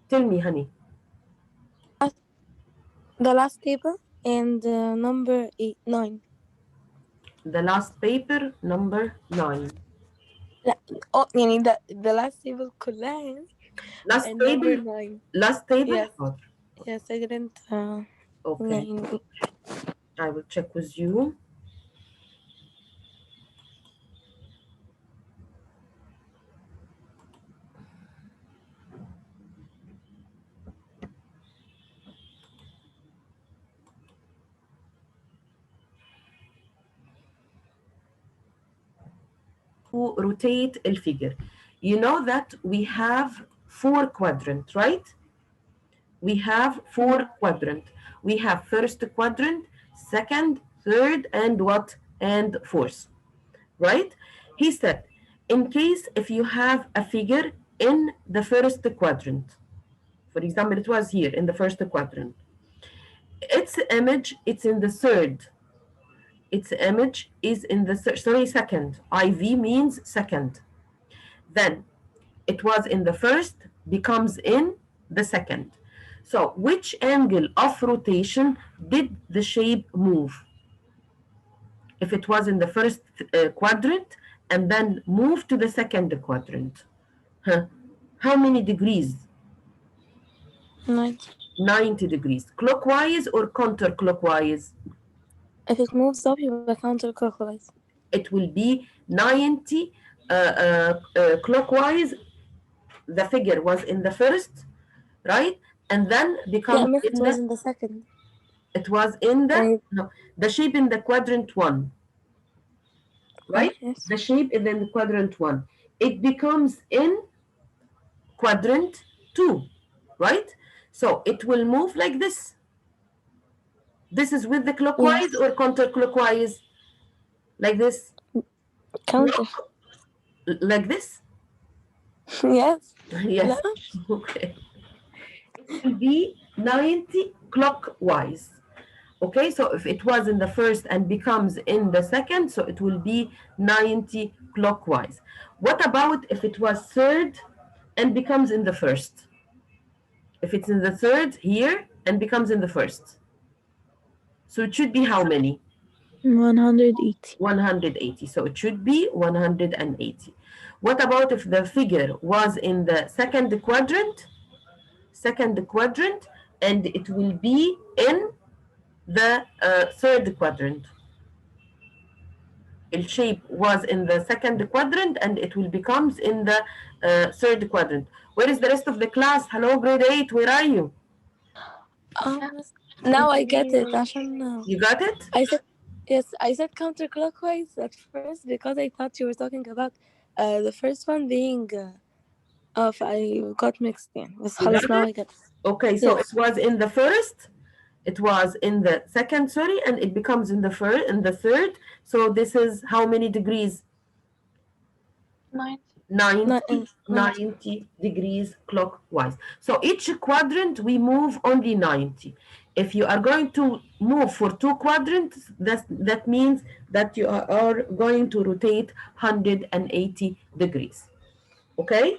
Tell me, honey. The last table and number 9. The last paper, number 9. لا يعني the last table كلها يعني Last and number table. 9. Last table. Yes. Oh, Yes, I didn't okay. يعني I will check with you. To rotate a figure. You know that we have 4 quadrants, right? We have 4 quadrants. We have first quadrant, second, third, and what? And fourth, right? He said, in case if you have a figure in the first quadrant, for example, it was here in the first quadrant, its image, it's in the third. Its image is in the sorry, second. IV means second. Then it was in the first, becomes in the second. So which angle of rotation did the shape move? If it was in the first quadrant and then move to the second quadrant, huh? How many degrees? 90. 90 degrees. Clockwise or counterclockwise? If it moves up يبقى counterclockwise. It will be 90 clockwise. The figure was in the first, right? And then Yeah, becomes if it in was the, in the second. it was in the, يعني no, the shape in the quadrant 1, right? yes. The shape is in the quadrant 1. It becomes in quadrant 2, right? So it will move like this. This is with the clockwise Yes. or counterclockwise? Like this? No, Counter. like this? Yes. لا. Yes. Okay. It will be 90 clockwise. Okay, so if it was in the first and becomes in the second, so it will be 90 clockwise. What about if it was third and becomes in the first? If it's in the third here and becomes in the first. So it should be how many? 180. 180. So it should be 180. What about if the figure was in the second quadrant? Second quadrant, and it will be in the third quadrant. The shape was in the second quadrant and it will becomes in the third quadrant. Where is the rest of the class? Hello, grade 8, where are you? Um, now I get it عشان You got it? I said yes, I said counterclockwise at first because I thought you were talking about the first one being I got mixed يعني بس You got خلاص now it? I get it. Okay, so it Yes. was in the first, it was in the second, sorry, and it becomes in the first, in the third. So this is how many degrees? 90, 90. 90 degrees clockwise. So each quadrant we move only 90. If you are going to move for 2 quadrants, that means that you are going to rotate 180 degrees. Okay?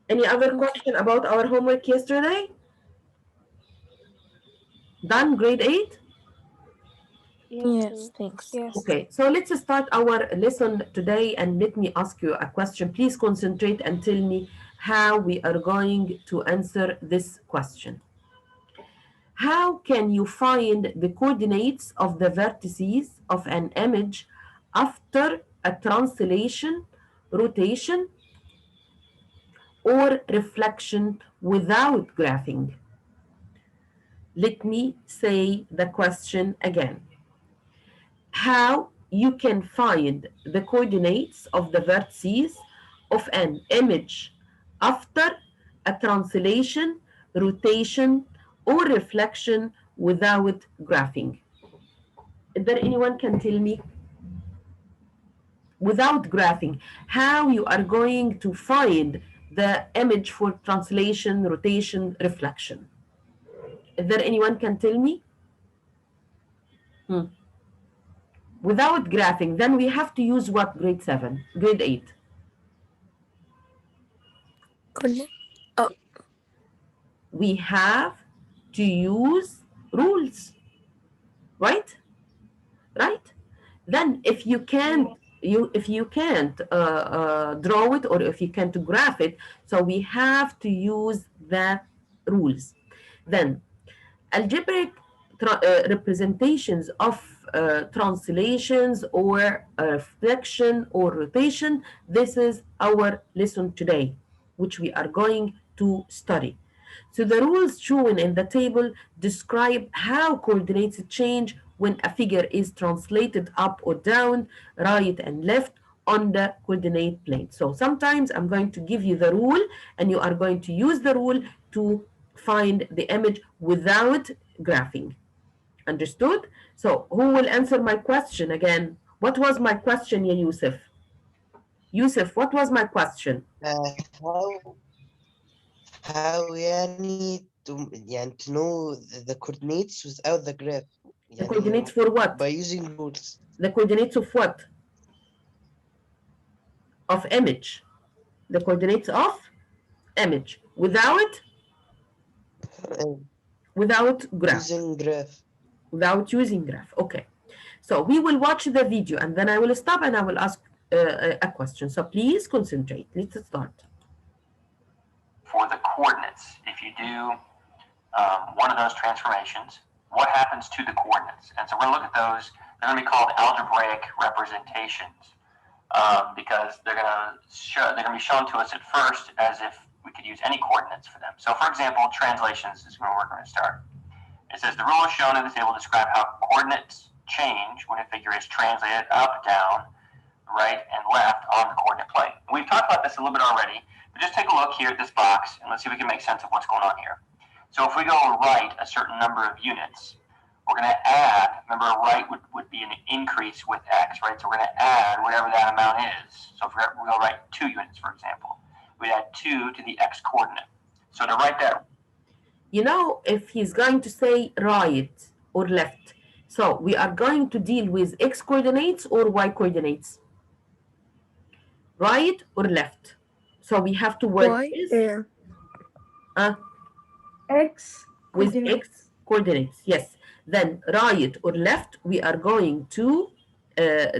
Any other Okay. question about our homework yesterday? Done, grade 8? Yes, thanks. Okay, so let's start our lesson today and let me ask you a question. Please concentrate and tell me how we are going to answer this question. How can you find the coordinates of the vertices of an image after a translation, rotation, or reflection without graphing? Let me say the question again. How you can find the coordinates of the vertices of an image after a translation, rotation, or reflection without graphing. Is there anyone can tell me without graphing how you are going to find the image for translation, rotation, reflection? Is there anyone can tell me? Hmm. Without graphing, then we have to use what? Grade 7, grade 8. كنا oh we have to use rules, right? Right? Then if you can't draw it, or if you can't graph it, so we have to use the rules. Then algebraic representations of translations or reflection or rotation. This is our lesson today, which we are going to study. So the rules shown in the table describe how coordinates change when a figure is translated up or down, right and left on the coordinate plane. So sometimes I'm going to give you the rule and you are going to use the rule to find the image without graphing. Understood? So who will answer my question again? What was my question, ya Yusuf? Yusuf, what was my question? How to know the coordinates without the graph The coordinates for by what? using rules. The coordinates of what? Of image. The coordinates of image without uh, graph. using graph. Without using graph. Okay. So we will watch the video and then I will stop and I will ask a question. So please concentrate. Let's start. For the coordinates, if you do one of those transformations, what happens to the coordinates? And so we're going to look at those. They're going to be called algebraic representations because they're going to be shown to us at first as if we could use any coordinates for them. So, for example, translations is where we're going to start. It says the rules shown in the table describe how coordinates change when a figure is translated up, down, right, and left on the coordinate plane. And we've talked about this a little bit already, but just take a look here at this box and let's see if we can make sense of what's going on here. So if we go right a certain number of units, we're going to add, remember right would be an increase with x, right? So we're going to add whatever that amount is. So if we go right 2 units, for example, we add 2 to the x coordinate. So to write that, you know, if he's going to say right or left, so we are going to deal with x coordinates or y coordinates, right or left. So we have to work Why? uh, X with coordinate. x coordinates, yes. Then right or left, we are going to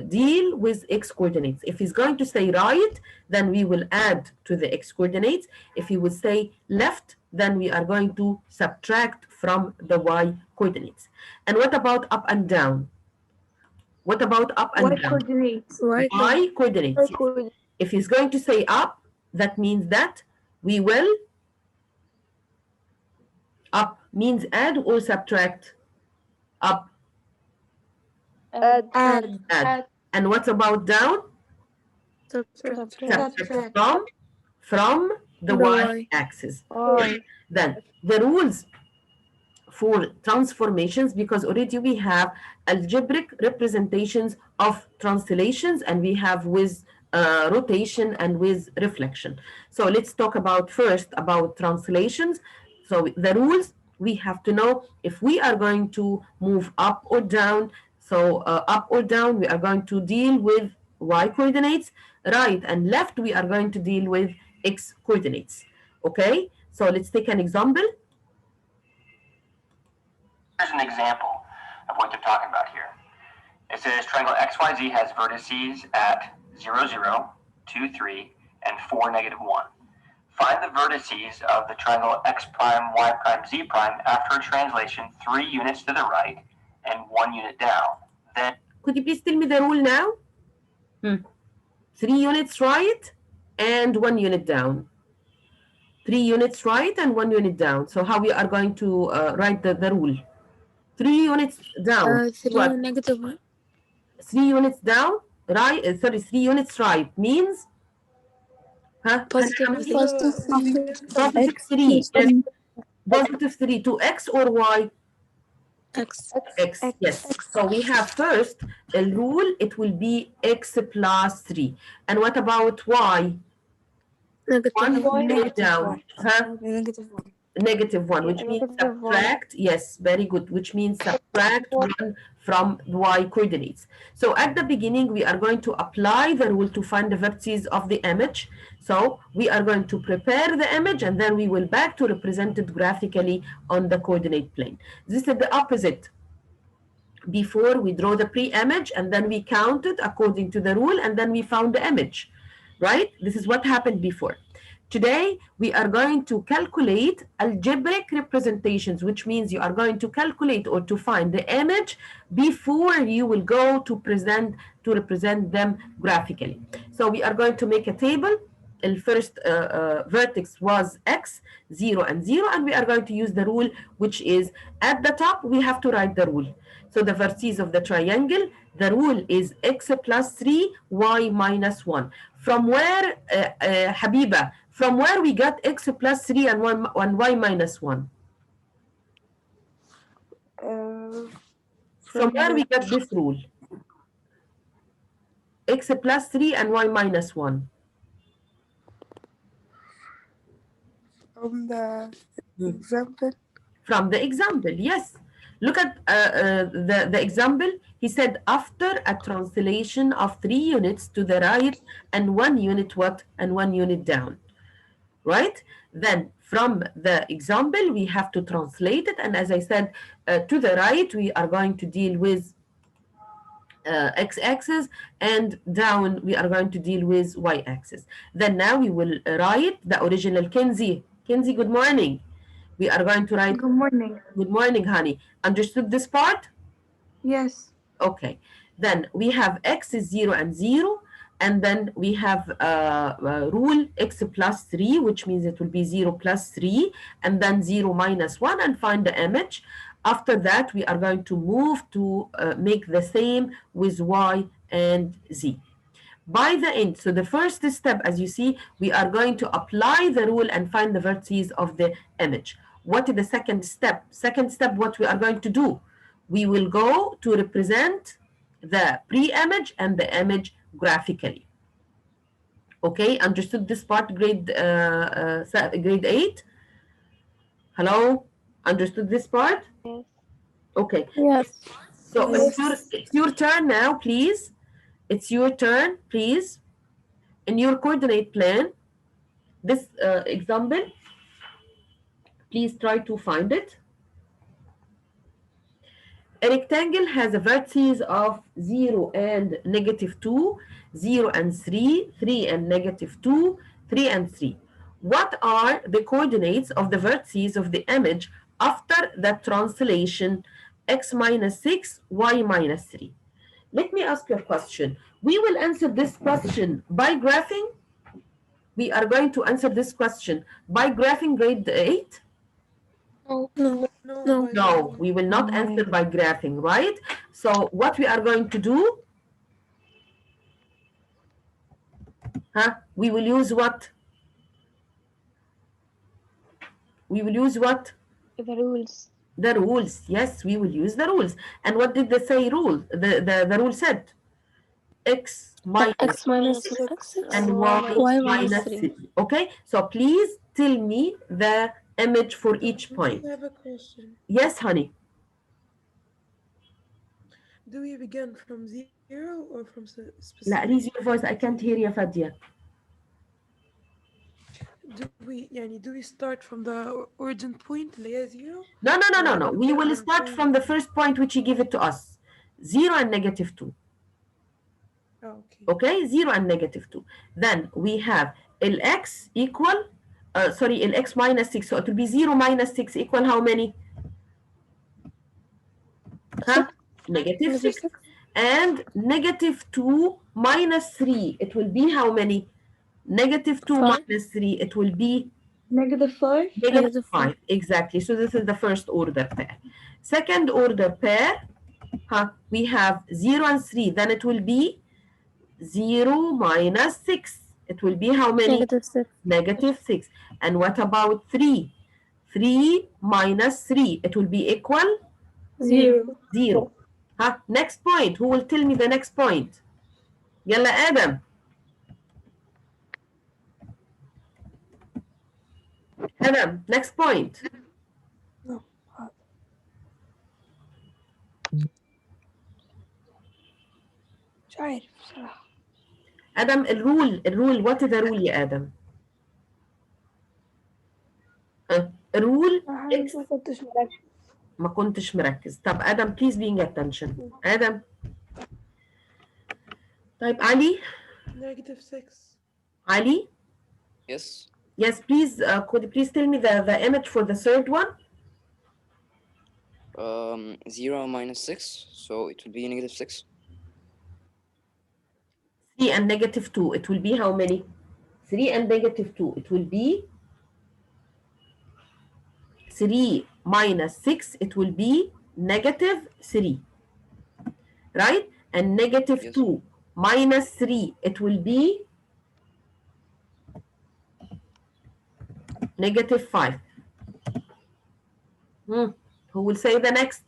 deal with x coordinates. If he's going to say right, then we will add to the x coordinates. If he would say left, then we are going to subtract from the y coordinates. And what about up and down? What about up and Y down? coordinates. Y Y coordinates. Yes. coordinates. If he's going to say up, that means that we will up means add or subtract? Up, Add. add. And what about down? Subtract. Subtract from the The y Y. axis. Then the rules for transformations, because already we have algebraic representations of translations and we have with rotation and with reflection. So let's talk about first about translations. So the rules, we have to know if we are going to move up or down. So up or down, we are going to deal with y coordinates. Right and left, we are going to deal with x coordinates. Okay, so let's take an example. here's an example of what they're talking about here. It says triangle XYZ has vertices at 0, 0, 2, 3, and 4, -1. Find the vertices of the triangle X prime, Y prime, Z prime after a translation 3 units to the right and 1 unit down. Then, Could you please tell me the rule now? 3 units right and 1 unit down. 3 units right and 1 unit down. So how we are going to write the rule? 3 units down. 3 What? -1. 3 units down, right? Sorry, 3 units right means, huh? Positive Positive 3. Yes. Positive 3 to x or y? X. X, yes. So we have first a rule, it will be x plus 3. And what about y? Negative 1 unit down. Huh? -1. -1, which means subtract. Yes, very good. Which means subtract 1 from the y coordinates. So at the beginning, we are going to apply the rule to find the vertices of the image. So we are going to prepare the image and then we will back to represent it graphically on the coordinate plane. This is the opposite. Before we draw the pre-image and then we counted according to the rule and then we found the image, right? This is what happened before. Today, we are going to calculate algebraic representations, which means you are going to calculate or to find the image before you will go to represent them graphically. So we are going to make a table. The first vertex was x, 0 and 0, and we are going to use the rule, which is at the top, we have to write the rule. So the vertices of the triangle, the rule is x plus 3, y minus 1. From where, Habiba, from where we got x plus 3 and y minus 1? From where we got this rule? X plus 3 and y minus 1. From the example. From the example, yes. Look at the example. He said, after a translation of 3 units to the right and 1 unit what? And 1 unit down, right? Then from the example, we have to translate it. And as I said, to the right, we are going to deal with x-axis, and down we are going to deal with y-axis. Then now we will write the original Kenzie. Kenzie, good morning. We are going to write. Good morning. Good morning, honey. Understood this part? Yes. Okay. Then we have x is 0 and 0. And then we have rule x plus 3, which means it will be 0 plus 3, and then 0 minus 1, and find the image. After that, we are going to move to make the same with y and z. By the end, so the first step, as you see, we are going to apply the rule and find the vertices of the image. What is the second step? Second step, what we are going to do? We will go to represent the pre-image and the image graphically. Okay, understood this part, grade 8? Hello, understood this part? Yes. Okay. Yes. So Yes. it's your turn now, please. It's your turn, please. In your coordinate plane, this example, please try to find it. A rectangle has a vertices of 0 and -2, 0 and 3, 3 and -2, 3 and 3. What are the coordinates of the vertices of the image after the translation x minus 6, y minus 3? Let me ask you a question. We will answer this question by graphing. We are going to answer this question by graphing, grade 8. No. No, we will not answer by graphing, right? So what we are going to do, we will use what? We will use what? The rules. The rules. Yes, we will use the rules. And what did they say rule? The rule said x minus X minus 6 and y minus 3. Okay, so please tell me the image for each point. I have a question. Yes, honey. Do we begin from 0 or from specific? لا, raise your voice. I can't hear you, Fadia. Do we start from the origin point اللي هي 0? No. We will start from the first point which he gave it to us. 0 and -2. Okay, 0 and -2. Then we have Lx equal, Lx minus 6. So it will be 0 minus 6 equal how many? -6. And -2 minus 3, it will be how many? -2 minus 3, it will be -5. -5. Exactly. So this is the first order pair. Second order pair, we have 0 and 3. Then it will be 0 minus 6. It will be how many? -6. And what about 3? 3 minus 3. It will be equal? 0. Next point. Who will tell me the next point? Yalla Adam. Adam, next point. عارف بصراحة. آدم الرول what is the rule يا آدم؟ الرول أنا ما كنتش مركز. ما كنتش مركز. طب آدم please being attention. آدم. طيب علي. -6. علي. Yes. Yes, please. Could you please tell me the image for the third one? 0 minus 6, so it will be -6. 3 and -2. It will be how many? 3 and -2. It will be 3 minus 6. It will be -3. Right? And Yes. 2 minus 3. It will be -5. Who will say the next?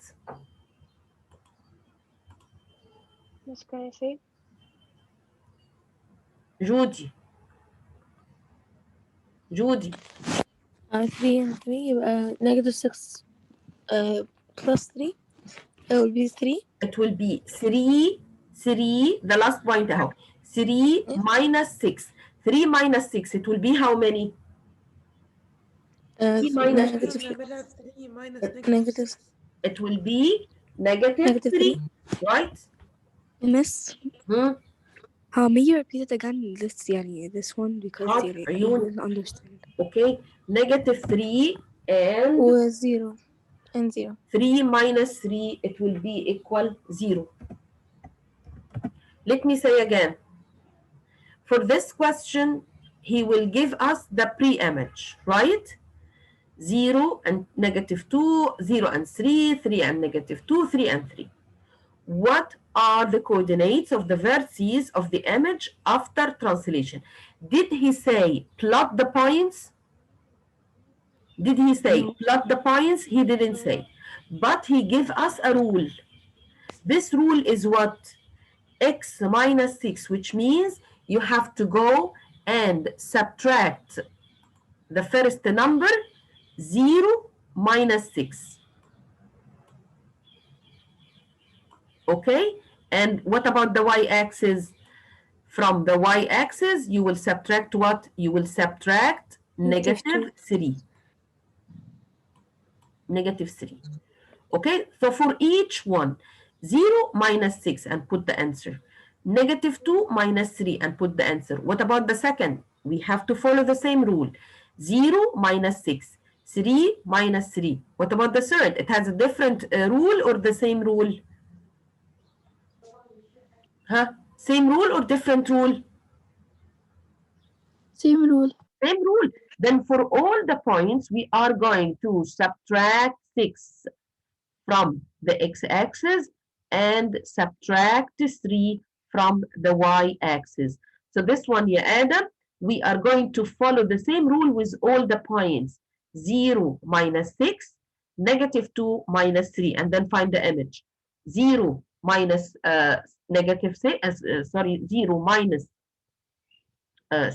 Miss, can I say? Judy. Judy. 3 and 3 يبقى -6 plus 3. It will be 3. It will be 3, the last point اهو. 3 minus 6. 3 minus 6. It will be how many? 3 minus نعملها 3 minus negative. It will be -3. Right? Miss, Hmm? may you repeat it again? This one because I didn't understand. Okay. -3 and 0 and 0. 3 minus 3. It will be equal 0. Let me say again. For this question, he will give us the pre-image, right? 0 and -2, 0 and 3, 3 and -2, 3 and 3. What are the coordinates of the vertices of the image after translation? Did he say plot the points? Did he say plot the points? He didn't say. But he gave us a rule. This rule is what? X minus 6, which means you have to go and subtract the first number 0 minus 6. Okay? And what about the y-axis? From the y-axis, you will subtract what? You will subtract -3. -3. Okay? So for each one, 0 minus 6 and put the answer. -2 minus 3 and put the answer. What about the second? We have to follow the same rule. 0 minus 6. 3 minus 3. What about the third? It has a different rule or the same rule? Huh? Same rule or different rule? Same rule. Same rule. Then for all the points, we are going to subtract 6 from the x-axis and subtract 3 from the y-axis. So this one here, Adam, we are going to follow the same rule with all the points. 0 minus 6, -2 minus 3, and then find the image. 0 minus -6, 0 minus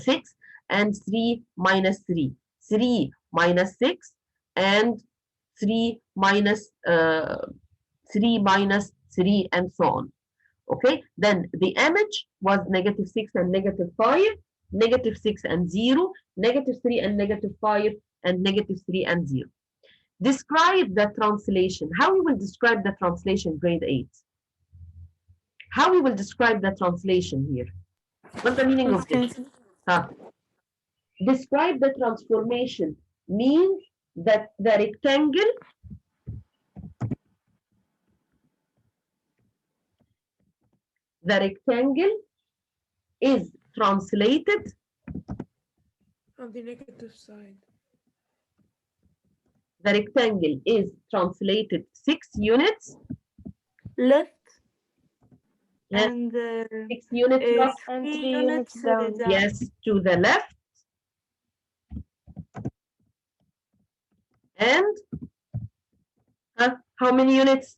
6, and 3 minus 3. 3 minus 6, and 3 minus 3, and so on. Okay, then the image was -6 and -5, -6 and 0, -3 and -5, and -3 and 0. Describe the translation. How we will describe the translation, grade 8? How we will describe the translation here? What's the meaning of this? Describe the transformation. Means that the rectangle is translated on the negative side. The rectangle is translated 6 units Left. Yes. And 6 units left. 3 units down. Yes, to the left. And how many units?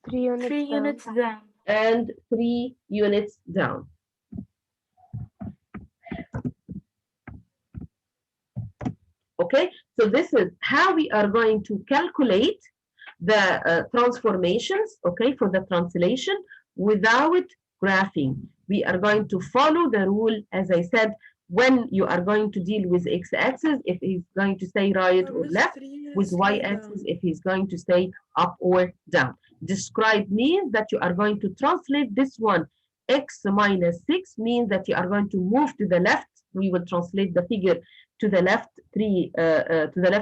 3 units 3 down. units down. And 3 units down. Okay, so this is how we are going to calculate the transformations, okay, for the translation without graphing. We are going to follow the rule, as I said, when you are going to deal with x-axis, if he's going to stay right or Miss, left, 3 with units way y-axis, down. if he's going to stay up or down. Describe means that you are going to translate this one. X minus 6 means that you are going to move to the left. We will translate the figure to the left,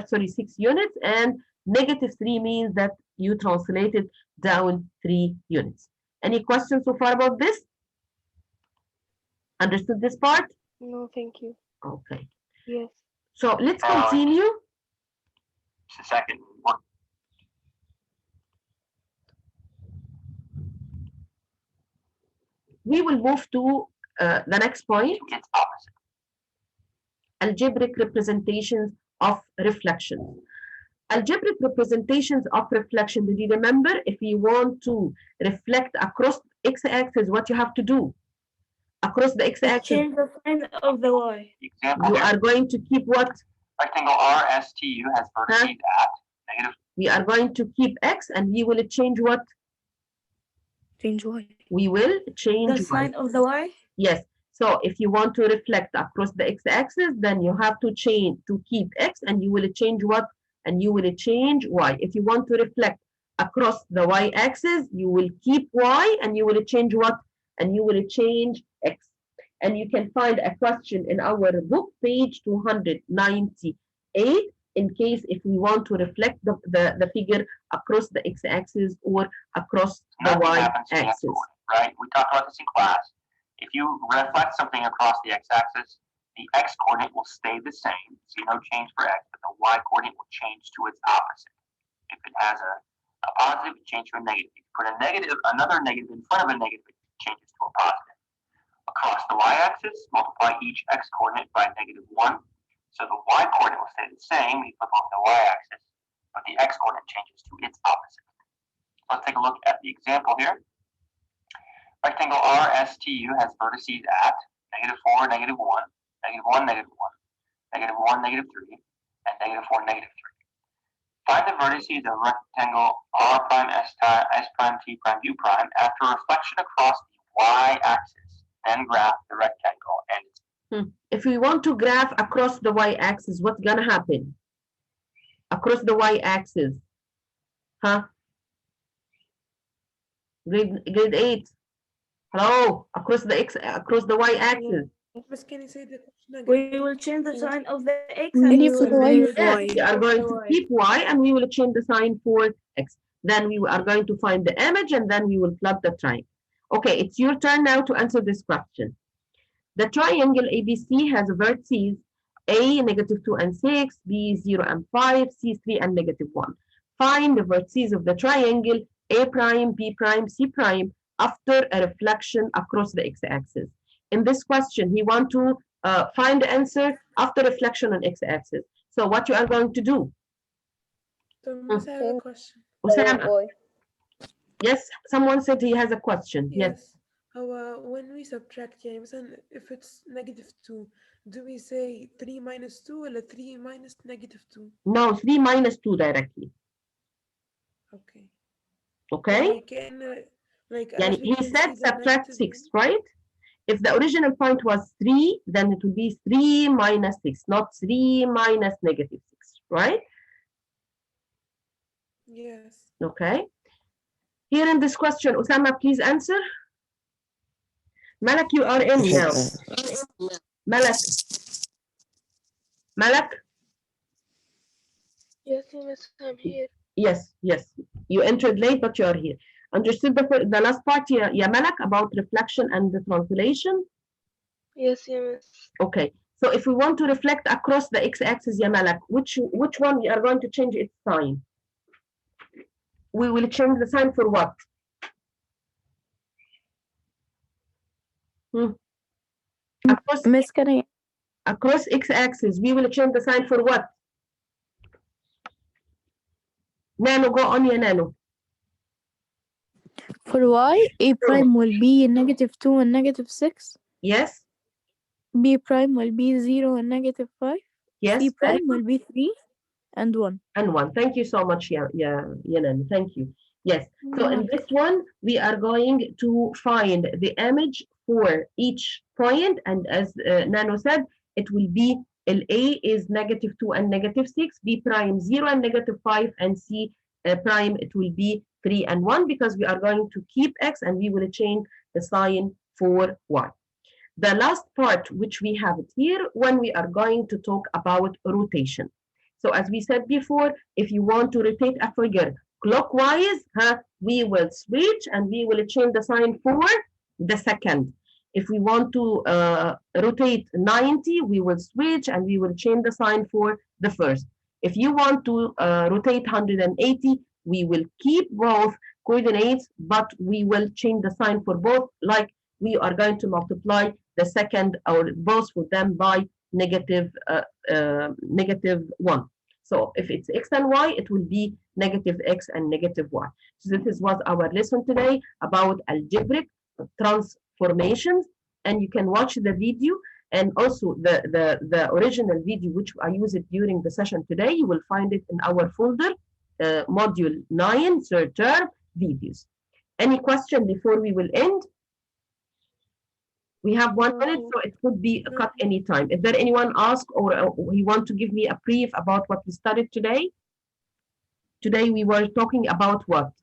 6 units, and negative 3 means that you translate it down 3 units. Any questions so far about this? Understood this part? No, thank you. Okay. Yes. So let's continue. Just a second. One. We will move to the next point. It's opposite. Algebraic representations of reflection. Algebraic representations of reflection. Did you remember? If you want to reflect across x-axis, what you have to do? Across the x-axis, Change the sign of the y. Example you here. are going to keep what? Rectangle RSTU has vertices at negative. We are going to keep x and we will change what? Change y. We will change The y. sign of the y? Yes. So if you want to reflect across the x-axis, then you have to change to keep x and you will change what? And you will change y. If you want to reflect across the y-axis, you will keep y and you will change what? And you will change x. And you can find a question in our book, page 298, in case if we want to reflect the figure across the x-axis or across the y-axis. Right? We talked about this in class. If you reflect something across the x-axis, the x-coordinate will stay the same, see no change for x, but the y-coordinate will change to its opposite. If it has a positive, it changes to a negative. If you put another negative in front of a negative, it changes to a positive. Across the y-axis, multiply each x-coordinate by -1. So the y-coordinate will stay the same when you flip over the y-axis, but the x-coordinate changes to its opposite. Let's take a look at the example here. Rectangle RSTU has vertices at -4, -1, -1, -1, -1, -3, and -4, -3. Find the vertices of rectangle R prime S prime T prime U prime after reflection across the y-axis. Then graph the rectangle and its. If we want to graph across the y-axis, what's gonna happen? Across the y-axis, huh? Grade 8. Hello, across the y-axis. Miss, can you say the question again? We will change the sign of the x We and we keep will y. leave Yes, Y. we are going to keep y and we will change the sign for x. Then we are going to find the image and then we will plot the triangle. Okay, it's your turn now to answer this question. The triangle ABC has vertices A, -2 and 6, B, 0 and 5, C, 3 and -1. Find the vertices of the triangle A prime, B prime, C prime after a reflection across the x-axis. In this question, he wants to find the answer after reflection on x-axis. So what you are going to do? So, Miss, I have a question. Osama. Yes, someone said he has a question. Yes. When we subtract, يعني مثلا if it's -2, do we say 3 minus 2 or 3 minus -2? No, 3 minus 2 directly. Okay. Okay? Like Yani as we he can said see the subtract negative 6, right? If the original point was 3, then it would be 3 minus 6, not 3 minus -6, right? Yes. Okay. Here in this question, Osama, please answer. Malak, you are in now. Malak. Malak? Yes, Miss, I'm here. Yes, yes. You entered late, but you are here. Understood the last part, yeah, Malak, about reflection and the translation? Yes, Miss. Okay. So if we want to reflect across the x-axis, yeah, Malak, which one we are going to change its sign? We will change the sign for what? Miss, can I? Across x-axis, we will change the sign for what? Nano, go on, yeah, Nano. For y, A prime will be -2 and -6. Yes. B prime will be 0 and -5. Yes. C prime will be 3 and 1. And 1. Thank you so much, yeah, Nano. Thank you. Yes. So in this one, we are going to find the image for each point. And as Nano said, it will be LA is -2 and -6, B prime 0 and -5, and C prime, it will be 3 and 1 because we are going to keep X and we will change the sign for Y. The last part, which we have it here, when we are going to talk about rotation. So as we said before, if you want to rotate a figure clockwise, we will switch and we will change the sign for the second. If we want to rotate 90, we will switch and we will change the sign for the first. If you want to rotate 180, we will keep both coordinates, but we will change the sign for both, like we are going to multiply the second or both of them by -1. So if it's x and y, it will be -x and -y. So this was our lesson today about algebraic transformations, and you can watch the video and also the original video which I used during the session today. You will find it in our folder, module 9, third term videos. Any question before we will end? We have 1 minute, so it could be cut anytime. Is there anyone ask or you want to give me a brief about what we studied today? Today we were talking about what?